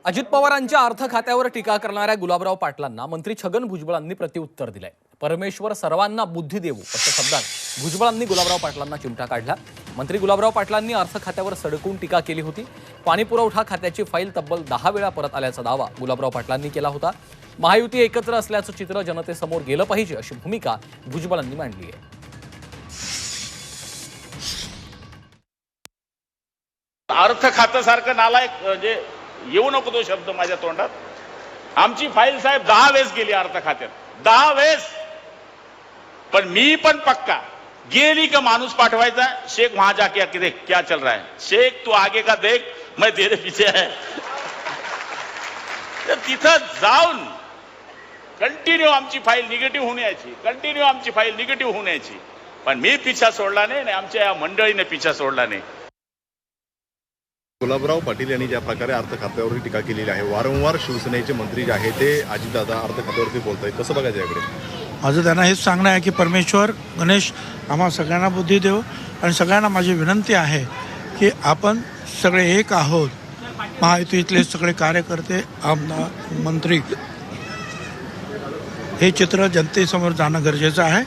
अजित पवारांच्या अर्थ खात्यावर टीका करणाऱ्या गुलाबराव पाटलांना मंत्री छगन भुजबळांनी प्रत्युत्तर दिलंय। परमेश्वर सर्वांना बुद्धी देवो अशा शब्दांत भुजबळांनी गुलाबराव पाटलांना चिमटा काढला। मंत्री गुलाबराव पाटलांनी अर्थ खात्यावर सडकून टीका केली होती। पाणी पुरवठा खात्याची फाईल तब्बल 10 वेळा परत आल्याचा दावा गुलाबराव पाटलांनी केला होता। महायुती एकत्र असल्याचं चित्र जनतेसमोर गेलं पाहिजे अशी भूमिका भुजबळांनी मांडली आहे। अर्थ खात्यासारखं नालायक म्हणजे येऊ नको तो शब्द माझ्या तोंडात। आमची फाईल साहेब 10 वेळेस गेली अर्थ खात्यात, 10 वेळेस। पण मी पण पक्का गेली का माणूस पाठवायचा, शेख वहां जाके देख क्या चल रहा है, शेख तू आगे का देख मैं तेरे पीछे है। तिथं जाऊन कंटिन्यू आमची फाईल निगेटिव्ह होण्याची, कंटिन्यू आमची फाईल निगेटिव्ह होण्याची। पण मी पिछा सोडला नाही, आमच्या या मंडळीने पिछा सोडला नाही। गुलाबराव पाटील यांनी ज्या प्रकारे अर्थ खात्यावरती टीका केलेली आहे, वारंवार शिवसेनेचे मंत्री जे आहेत ते अजितदादा अर्थ खात्यावरती बोलत आहेत, कसं बघायचं याकडे? माझं त्यांना हेच सांगणं आहे की परमेश्वर गणेश आम्हा सगळ्यांना बुद्धी देव, आणि सगळ्यांना माझी विनंती आहे की आपण सगळे एक आहोत। महायुतीतले सगळे कार्यकर्ते, आमदार, मंत्री, हे चित्र जनतेसमोर जाणं गरजेचं आहे।